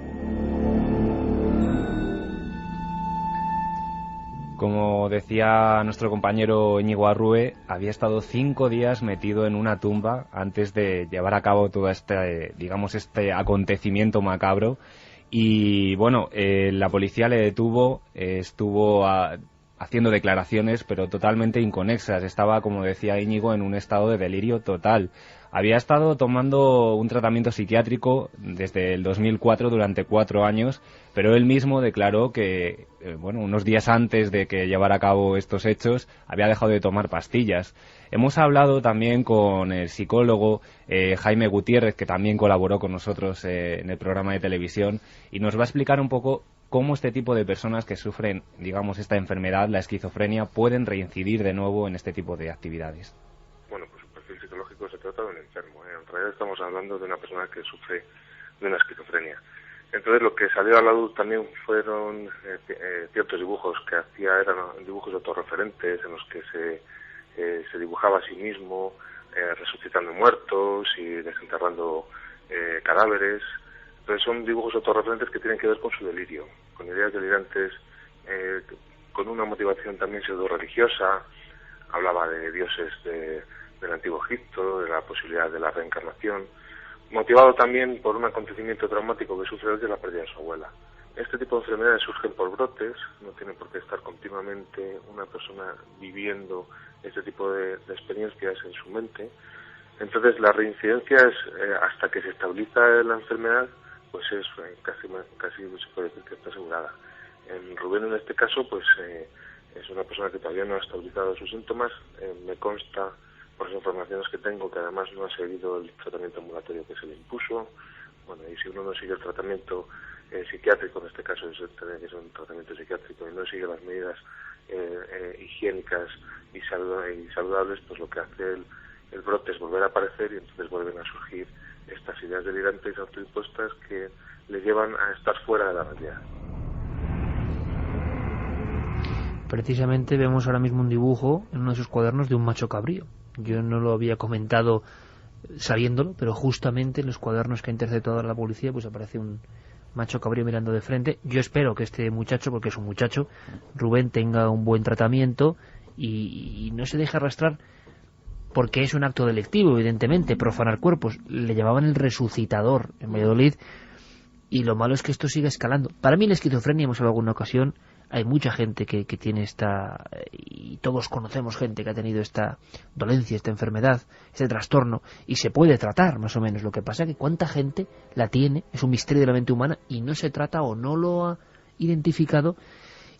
Como decía nuestro compañero Íñigo Arrue, había estado 5 días metido en una tumba antes de llevar a cabo todo este acontecimiento macabro. Y bueno, la policía le detuvo, estuvo haciendo declaraciones, pero totalmente inconexas. Estaba, como decía Íñigo, en un estado de delirio total. Había estado tomando un tratamiento psiquiátrico desde el 2004 durante 4 años, pero él mismo declaró que, unos días antes de que llevara a cabo estos hechos, había dejado de tomar pastillas. Hemos hablado también con el psicólogo Jaime Gutiérrez, que también colaboró con nosotros en el programa de televisión, y nos va a explicar un poco cómo este tipo de personas que sufren, digamos, esta enfermedad, la esquizofrenia, pueden reincidir de nuevo en este tipo de actividades. Bueno, pues un perfil psicológico se trata de un enfermo. En realidad estamos hablando de una persona que sufre de una esquizofrenia. Entonces lo que salió a la luz también fueron ciertos dibujos que hacía, eran dibujos autorreferentes en los que se dibujaba a sí mismo, resucitando muertos y desenterrando cadáveres. Entonces son dibujos autorreferentes que tienen que ver con su delirio, con ideas delirantes, con una motivación también pseudo-religiosa. Hablaba de dioses del Antiguo Egipto, de la posibilidad de la reencarnación, motivado también por un acontecimiento traumático que sufre desde la pérdida de su abuela. Este tipo de enfermedades surgen por brotes, no tiene por qué estar continuamente una persona viviendo este tipo de experiencias en su mente. Entonces la reincidencia es hasta que se estabiliza la enfermedad, pues es casi se puede decir que está asegurada. En Rubén, en este caso, pues es una persona que todavía no ha estabilizado sus síntomas. Me consta, por las informaciones que tengo, que además no ha seguido el tratamiento ambulatorio que se le impuso. Bueno, y si uno no sigue el tratamiento psiquiátrico, en este caso tendría que ser un tratamiento psiquiátrico, y no sigue las medidas higiénicas y saludables, pues lo que hace el brote es volver a aparecer, y entonces vuelven a surgir estas ideas delirantes autoimpuestas que le llevan a estar fuera de la realidad. Precisamente vemos ahora mismo un dibujo en uno de sus cuadernos de un macho cabrío. Yo no lo había comentado sabiéndolo, pero justamente en los cuadernos que ha interceptado la policía pues aparece un macho cabrío mirando de frente. Yo espero que este muchacho, porque es un muchacho, Rubén, tenga un buen tratamiento y no se deje arrastrar, porque es un acto delictivo, evidentemente, profanar cuerpos. Le llamaban el resucitador en Valladolid, y lo malo es que esto siga escalando. Para mí la esquizofrenia, hemos hablado en alguna ocasión, hay mucha gente que tiene esta, y todos conocemos gente que ha tenido esta dolencia, esta enfermedad, este trastorno, y se puede tratar más o menos. Lo que pasa es que cuánta gente la tiene, es un misterio de la mente humana, y no se trata o no lo ha identificado,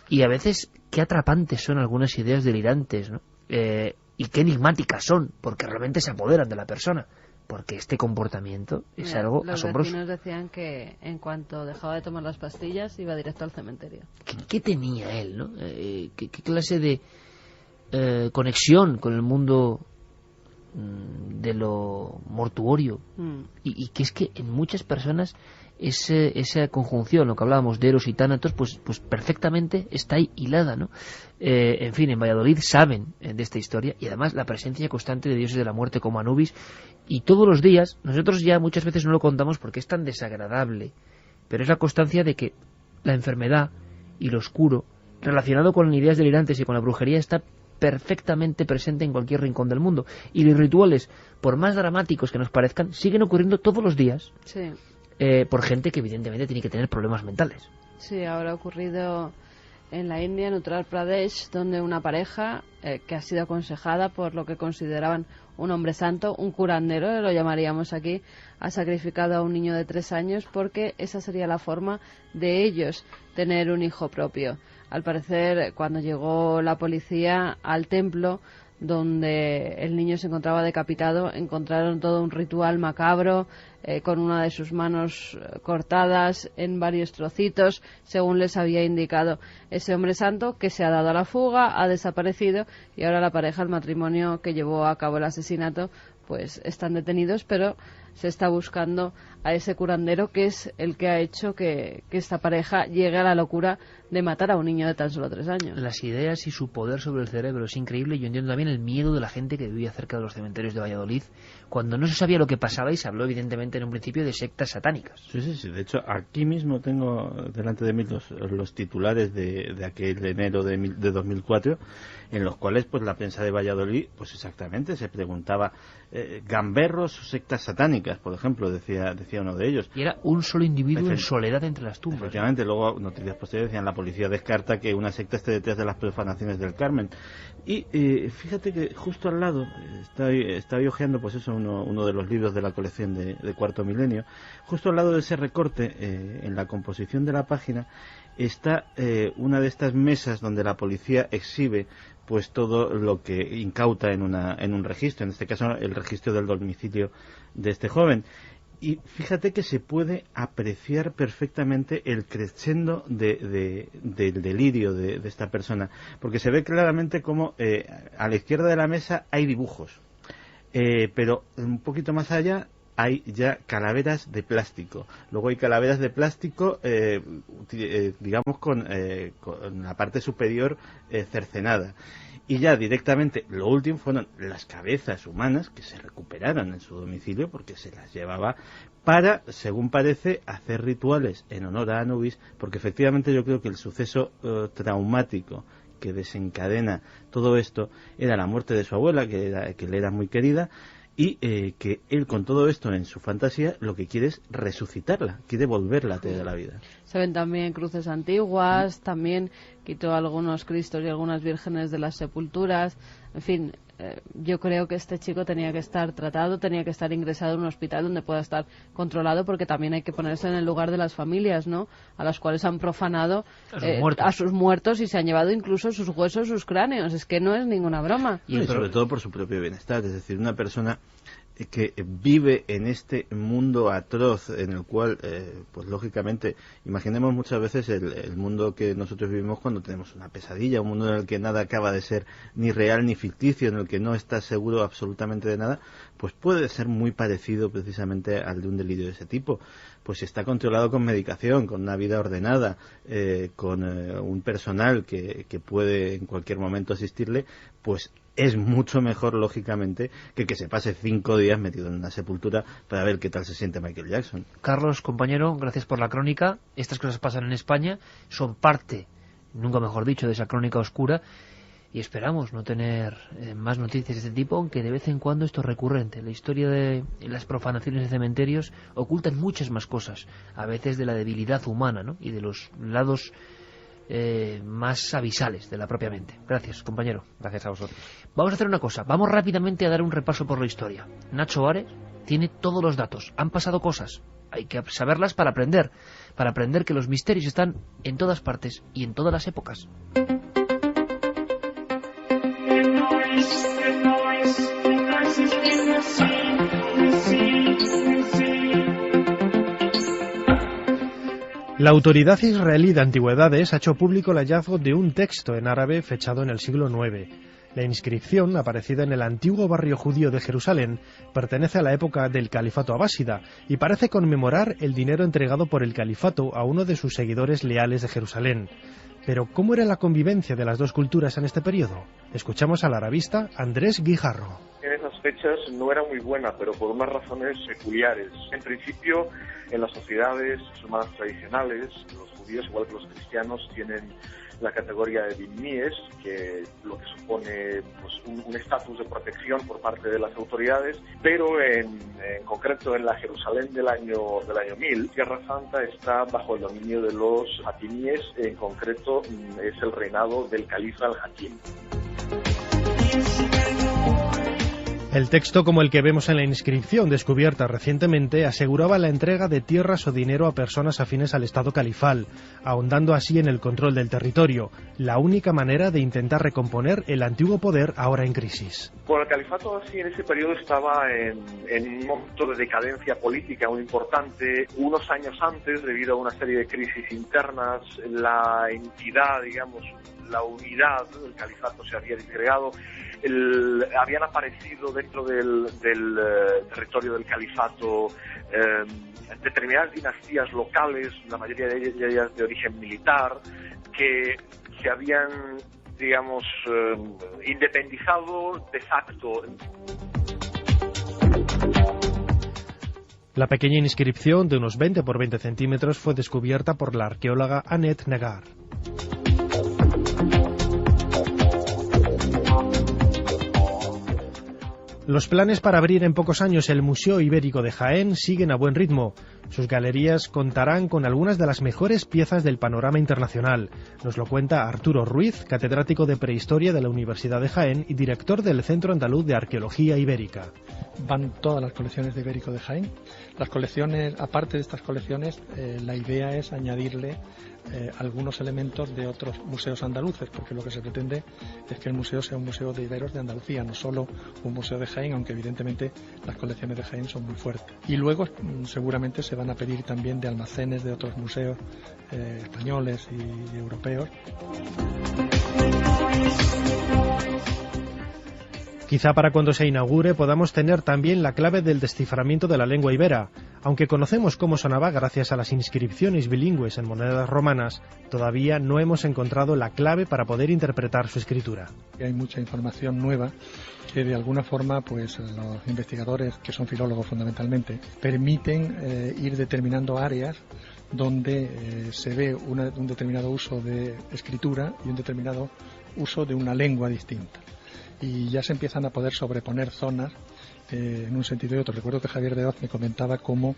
y a veces qué atrapantes son algunas ideas delirantes, ¿no? Y qué enigmáticas son, porque realmente se apoderan de la persona, porque este comportamiento es algo asombroso. Los vecinos decían que en cuanto dejaba de tomar las pastillas iba directo al cementerio. ¿Qué tenía él, no? ¿Qué clase de conexión con el mundo de lo mortuorio? Y que es que en muchas personas esa conjunción, lo que hablábamos de Eros y Tánatos, pues perfectamente está ahí hilada, ¿no? En fin, en Valladolid saben de esta historia, y además la presencia constante de dioses de la muerte como Anubis, y todos los días, nosotros ya muchas veces no lo contamos porque es tan desagradable, pero es la constancia de que la enfermedad y lo oscuro, relacionado con ideas delirantes y con la brujería, está perfectamente presente en cualquier rincón del mundo, y los rituales, por más dramáticos que nos parezcan, siguen ocurriendo todos los días. Sí. Por gente que evidentemente tiene que tener problemas mentales. Sí, ahora ha ocurrido en la India, en Uttar Pradesh, donde una pareja que ha sido aconsejada por lo que consideraban un hombre santo, un curandero, lo llamaríamos aquí, ha sacrificado a un niño de 3 años porque esa sería la forma de ellos tener un hijo propio. Al parecer, cuando llegó la policía al templo donde el niño se encontraba decapitado, encontraron todo un ritual macabro, con una de sus manos cortadas en varios trocitos, según les había indicado ese hombre santo, que se ha dado a la fuga, ha desaparecido, y ahora la pareja, el matrimonio que llevó a cabo el asesinato, pues están detenidos, pero se está buscando a ese curandero que es el que ha hecho que esta pareja llegue a la locura de matar a un niño de tan solo 3 años. Las ideas y su poder sobre el cerebro es increíble. Yo entiendo también el miedo de la gente que vivía cerca de los cementerios de Valladolid, cuando no se sabía lo que pasaba, y se habló evidentemente en un principio de sectas satánicas. Sí. De hecho, aquí mismo tengo delante de mí los titulares de aquel enero de 2004, en los cuales pues la prensa de Valladolid pues exactamente se preguntaba gamberros o sectas satánicas, por ejemplo, decía uno de ellos. Y era un solo individuo en soledad entre las tumbas. Efectivamente, luego noticias posteriores decían la policía descarta que una secta esté detrás de las profanaciones del Carmen. Y fíjate que justo al lado, estaba hojeando pues eso, uno de los libros de la colección de Cuarto Milenio, justo al lado de ese recorte, en la composición de la página, está una de estas mesas donde la policía exhibe pues todo lo que incauta en un registro, en este caso el registro del domicilio de este joven. Y fíjate que se puede apreciar perfectamente el crescendo del delirio de esta persona, porque se ve claramente como a la izquierda de la mesa hay dibujos, pero un poquito más allá hay ya calaveras de plástico. Luego hay calaveras de plástico, digamos, con la parte superior cercenada. Y ya directamente, lo último fueron las cabezas humanas que se recuperaron en su domicilio, porque se las llevaba para, según parece, hacer rituales en honor a Anubis, porque efectivamente yo creo que el suceso traumático que desencadena todo esto era la muerte de su abuela, que le era muy querida, y que él con todo esto en su fantasía lo que quiere es resucitarla, quiere volverla a tener a la vida. Se ven también cruces antiguas, también quitó algunos cristos y algunas vírgenes de las sepulturas. En fin, yo creo que este chico tenía que estar tratado, tenía que estar ingresado en un hospital donde pueda estar controlado, porque también hay que ponerse en el lugar de las familias, ¿no? A las cuales han profanado a sus muertos y se han llevado incluso sus huesos, sus cráneos. Es que no es ninguna broma. Y sobre todo por su propio bienestar, es decir, una persona que vive en este mundo atroz en el cual, pues lógicamente, imaginemos muchas veces el mundo que nosotros vivimos cuando tenemos una pesadilla, un mundo en el que nada acaba de ser ni real ni ficticio, en el que no estás seguro absolutamente de nada, pues puede ser muy parecido precisamente al de un delirio de ese tipo. Pues si está controlado con medicación, con una vida ordenada, con un personal que puede en cualquier momento asistirle, pues es mucho mejor, lógicamente, que se pase 5 días metido en una sepultura para ver qué tal se siente Michael Jackson. Carlos, compañero, gracias por la crónica. Estas cosas pasan en España, son parte, nunca mejor dicho, de esa crónica oscura, y esperamos no tener más noticias de este tipo, aunque de vez en cuando esto es recurrente. La historia de las profanaciones de cementerios ocultan muchas más cosas, a veces de la debilidad humana, ¿no? Y de los lados más abisales de la propia mente. Gracias, compañero. Gracias a vosotros. Vamos a hacer una cosa, vamos rápidamente a dar un repaso por la historia. Nacho Ares tiene todos los datos, han pasado cosas, hay que saberlas para aprender que los misterios están en todas partes y en todas las épocas. La autoridad israelí de antigüedades ha hecho público el hallazgo de un texto en árabe fechado en el siglo IX. La inscripción, aparecida en el antiguo barrio judío de Jerusalén, pertenece a la época del califato abásida y parece conmemorar el dinero entregado por el califato a uno de sus seguidores leales de Jerusalén. Pero, ¿cómo era la convivencia de las dos culturas en este periodo? Escuchamos al arabista Andrés Guijarro. En esas fechas no era muy buena, pero por unas razones peculiares. En principio, en las sociedades musulmanas tradicionales, los judíos, igual que los cristianos, tienen la categoría de dhimmiés, que lo que supone pues, un estatus de protección por parte de las autoridades, pero en concreto en la Jerusalén del año 1000, Tierra Santa está bajo el dominio de los hatimíes, en concreto es el reinado del califa al-Hakim. El texto, como el que vemos en la inscripción descubierta recientemente, aseguraba la entrega de tierras o dinero a personas afines al Estado califal, ahondando así en el control del territorio, la única manera de intentar recomponer el antiguo poder ahora en crisis. Bueno, el califato así en ese periodo estaba en un momento de decadencia política muy importante. Unos años antes, debido a una serie de crisis internas, la entidad, digamos, la unidad del califato se había disgregado. Habían aparecido dentro del territorio del califato determinadas dinastías locales, la mayoría de ellas de origen militar, que se habían, digamos, independizado de facto. La pequeña inscripción de unos 20 por 20 centímetros fue descubierta por la arqueóloga Annette Negar. Los planes para abrir en pocos años el Museo Ibérico de Jaén siguen a buen ritmo. Sus galerías contarán con algunas de las mejores piezas del panorama internacional. Nos lo cuenta Arturo Ruiz, catedrático de Prehistoria de la Universidad de Jaén y director del Centro Andaluz de Arqueología Ibérica. Van todas las colecciones de Ibérico de Jaén. Las colecciones, aparte de estas colecciones, la idea es añadirle algunos elementos de otros museos andaluces, porque lo que se pretende es que el museo sea un museo de iberos de Andalucía, no solo un museo de Jaén, aunque evidentemente las colecciones de Jaén son muy fuertes. Y luego seguramente se van a pedir también de almacenes de otros museos españoles y europeos. Quizá para cuando se inaugure podamos tener también la clave del desciframiento de la lengua ibera. Aunque conocemos cómo sonaba gracias a las inscripciones bilingües en monedas romanas, todavía no hemos encontrado la clave para poder interpretar su escritura. Hay mucha información nueva que de alguna forma pues los investigadores, que son filólogos fundamentalmente, permiten ir determinando áreas donde se ve un determinado uso de escritura y un determinado uso de una lengua distinta. Y ya se empiezan a poder sobreponer zonas en un sentido y otro. Recuerdo que Javier de Oz me comentaba cómo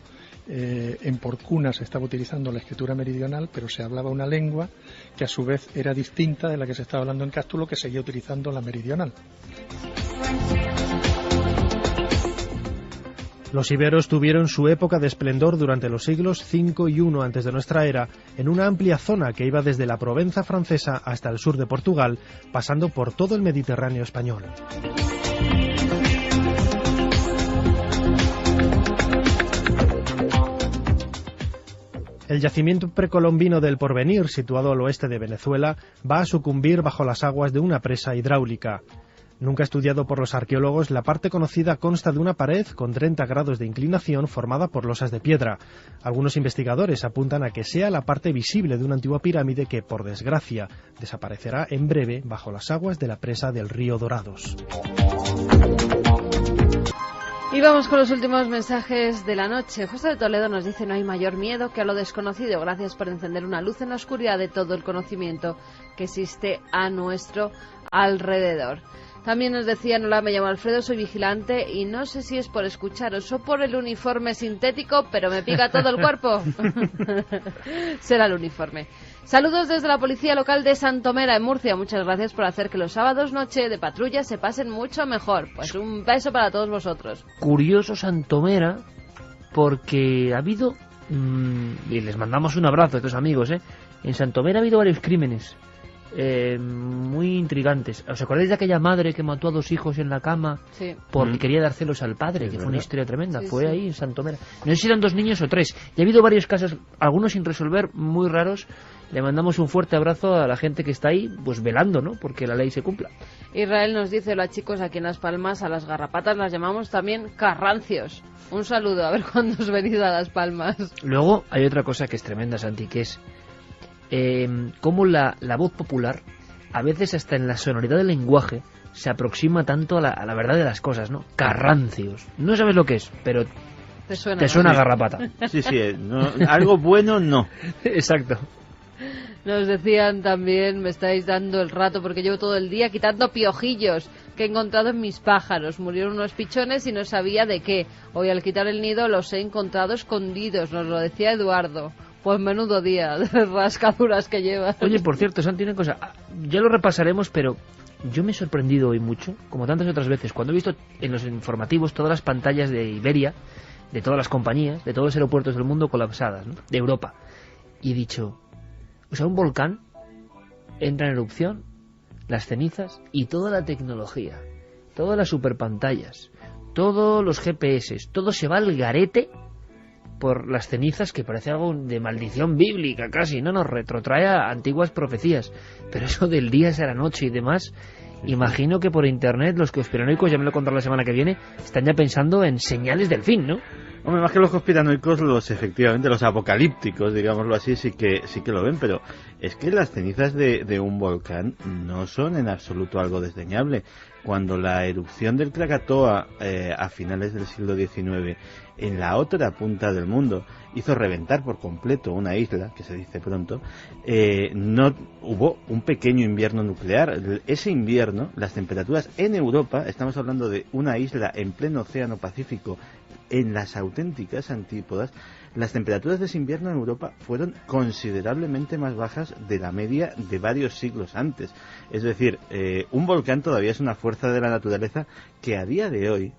en Porcuna se estaba utilizando la escritura meridional, pero se hablaba una lengua que a su vez era distinta de la que se estaba hablando en Cástulo, que seguía utilizando la meridional. Los iberos tuvieron su época de esplendor durante los siglos V y I antes de nuestra era, en una amplia zona que iba desde la Provenza francesa hasta el sur de Portugal, pasando por todo el Mediterráneo español. El yacimiento precolombino del Porvenir, situado al oeste de Venezuela, va a sucumbir bajo las aguas de una presa hidráulica. Nunca estudiado por los arqueólogos, la parte conocida consta de una pared con 30 grados de inclinación formada por losas de piedra. Algunos investigadores apuntan a que sea la parte visible de una antigua pirámide que, por desgracia, desaparecerá en breve bajo las aguas de la presa del río Dorados. Y vamos con los últimos mensajes de la noche. José de Toledo nos dice: no hay mayor miedo que a lo desconocido. Gracias por encender una luz en la oscuridad de todo el conocimiento que existe a nuestro alrededor. También nos decían: hola, me llamo Alfredo, soy vigilante y no sé si es por escucharos o por el uniforme sintético, pero me pica todo el cuerpo. Será el uniforme. Saludos desde la policía local de Santomera, en Murcia. Muchas gracias por hacer que los sábados noche de patrulla se pasen mucho mejor. Pues un beso para todos vosotros. Curioso Santomera, porque ha habido, y les mandamos un abrazo a estos amigos, en Santomera ha habido varios crímenes muy intrigantes. ¿Os acordáis de aquella madre que mató a 2 hijos en la cama porque quería dar celos al padre? Que fue una historia tremenda. Fue ahí en Santomera. No sé si eran 2 niños o 3. Y ha habido varios casos, algunos sin resolver, muy raros. Le mandamos un fuerte abrazo a la gente que está ahí, pues velando, ¿no? Porque la ley se cumpla. Israel nos dice: hola chicos, aquí en Las Palmas a las garrapatas las llamamos también carrancios. Un saludo, a ver cuándo has venido a Las Palmas. Luego hay otra cosa que es tremenda, Santi, que es cómo la voz popular, a veces hasta en la sonoridad del lenguaje, se aproxima tanto a la verdad de las cosas, ¿no? Carrancios. No sabes lo que es, pero te suena a garrapata. Sí, algo bueno no. Exacto. Nos decían también: me estáis dando el rato porque llevo todo el día quitando piojillos que he encontrado en mis pájaros. Murieron unos pichones y no sabía de qué. Hoy al quitar el nido los he encontrado escondidos, nos lo decía Eduardo. Pues menudo día de rascaduras que llevas. Oye, por cierto, Santi, una cosa, ya lo repasaremos, pero yo me he sorprendido hoy mucho, como tantas otras veces, cuando he visto en los informativos todas las pantallas de Iberia, de todas las compañías, de todos los aeropuertos del mundo colapsadas, ¿no? De Europa, y he dicho, o sea, un volcán entra en erupción, las cenizas y toda la tecnología, todas las superpantallas, todos los GPS, todo se va al garete por las cenizas, que parece algo de maldición bíblica casi, ¿no? Nos retrotrae a antiguas profecías. Pero eso del día es a la noche y demás, imagino que por internet los conspiranoicos, ya me lo contaré la semana que viene, están ya pensando en señales del fin, ¿no? Hombre, más que los conspiranoicos, efectivamente, los apocalípticos, digámoslo así, sí que lo ven, pero es que las cenizas de un volcán no son en absoluto algo desdeñable. Cuando la erupción del Krakatoa a finales del siglo XIX, en la otra punta del mundo, hizo reventar por completo una isla, que se dice pronto, no hubo un pequeño invierno nuclear. Ese invierno, las temperaturas en Europa, estamos hablando de una isla en pleno océano Pacífico, en las auténticas antípodas, las temperaturas de ese invierno en Europa fueron considerablemente más bajas de la media de varios siglos antes. Es decir, un volcán todavía es una fuerza de la naturaleza que a día de hoy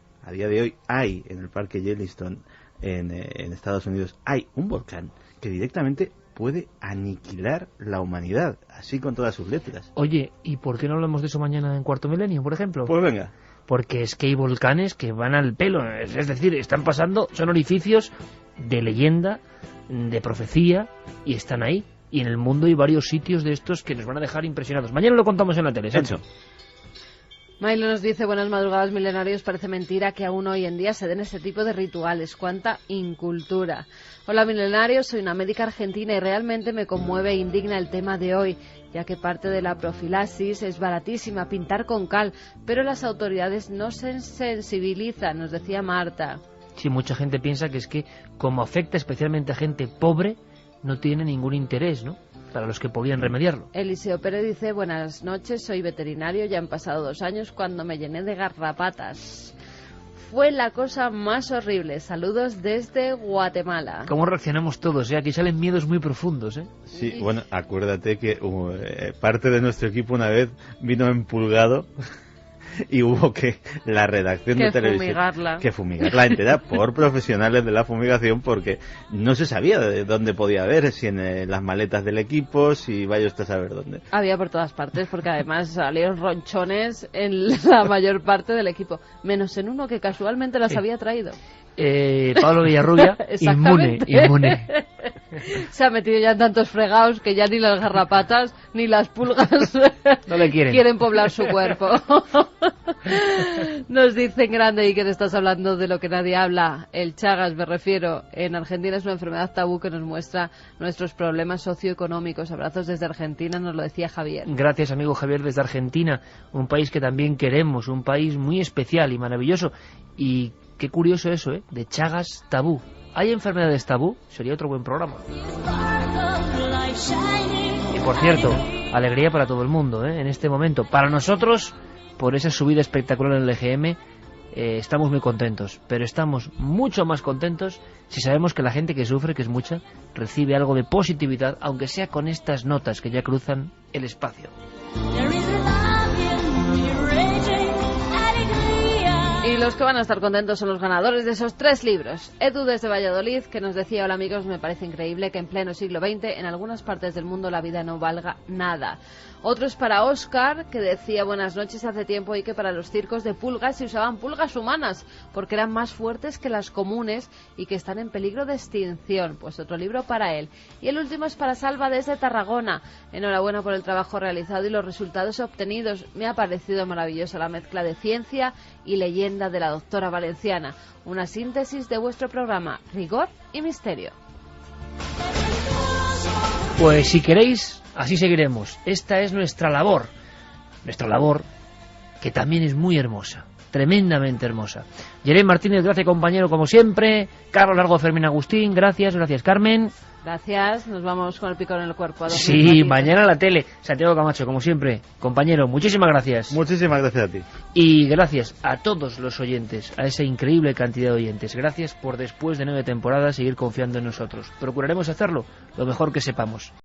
hay en el parque Yellowstone en Estados Unidos, hay un volcán que directamente puede aniquilar la humanidad, así con todas sus letras. Oye, ¿y por qué no hablamos de eso mañana en Cuarto Milenio, por ejemplo? Pues venga. Porque es que hay volcanes que van al pelo, es decir, están pasando, son orificios de leyenda, de profecía, y están ahí. Y en el mundo hay varios sitios de estos que nos van a dejar impresionados. Mañana lo contamos en la tele, Sancho. Milo nos dice: buenas madrugadas, milenarios. Parece mentira que aún hoy en día se den este tipo de rituales. ¡Cuánta incultura! Hola, milenarios. Soy una médica argentina y realmente me conmueve e indigna el tema de hoy, ya que parte de la profilaxis es baratísima, pintar con cal, pero las autoridades no se sensibilizan, nos decía Marta. Sí, mucha gente piensa que es que, como afecta especialmente a gente pobre, no tiene ningún interés, ¿no?, para los que podían remediarlo. Eliseo Pérez dice: buenas noches, soy veterinario, ya han pasado 2 años cuando me llené de garrapatas. fue la cosa más horrible. Saludos desde Guatemala. ¿Cómo reaccionamos todos? Aquí salen miedos muy profundos, ¿eh? Sí, bueno, acuérdate que parte de nuestro equipo una vez vino empulgado y hubo que la redacción de televisión fumigarla entera por profesionales de la fumigación, porque no se sabía de dónde podía haber, si en las maletas del equipo, si vaya usted a saber dónde. Había por todas partes, porque además salieron ronchones en la mayor parte del equipo, menos en uno que casualmente las había traído. Pablo Villarrubia, inmune. Se ha metido ya en tantos fregados que ya ni las garrapatas ni las pulgas no le quieren poblar su cuerpo. Nos dicen grande y que te estás hablando de lo que nadie habla. El Chagas, me refiero, en Argentina es una enfermedad tabú que nos muestra nuestros problemas socioeconómicos. Abrazos desde Argentina, nos lo decía Javier. Gracias, amigo Javier, desde Argentina, un país que también queremos, un país muy especial y maravilloso. Y qué curioso eso, de Chagas tabú. ¿Hay enfermedades tabú? Sería otro buen programa. Y por cierto, alegría para todo el mundo, en este momento. Para nosotros, por esa subida espectacular en el EGM, estamos muy contentos. Pero estamos mucho más contentos si sabemos que la gente que sufre, que es mucha, recibe algo de positividad, aunque sea con estas notas que ya cruzan el espacio. Y los que van a estar contentos son los ganadores de esos 3 libros. Edu desde Valladolid, que nos decía: hola amigos, me parece increíble que en pleno siglo XX en algunas partes del mundo la vida no valga nada. Otros para Óscar, que decía: buenas noches, hace tiempo y que para los circos de pulgas se usaban pulgas humanas, porque eran más fuertes que las comunes y que están en peligro de extinción. Pues otro libro para él. Y el último es para Salva desde Tarragona. Enhorabuena por el trabajo realizado y los resultados obtenidos. Me ha parecido maravillosa la mezcla de ciencia y leyenda de la doctora valenciana. Una síntesis de vuestro programa, rigor y misterio. Pues si queréis, así seguiremos. Esta es nuestra labor que también es muy hermosa, tremendamente hermosa. Jeremy Martínez, gracias compañero como siempre. Carlos Largo, Fermín Agustín, gracias Carmen. Gracias, nos vamos con el picor en el cuerpo. Sí, mañana la tele. Santiago Camacho, como siempre. Compañero, muchísimas gracias. Muchísimas gracias a ti. Y gracias a todos los oyentes, a esa increíble cantidad de oyentes. Gracias por después de 9 temporadas seguir confiando en nosotros. Procuraremos hacerlo lo mejor que sepamos.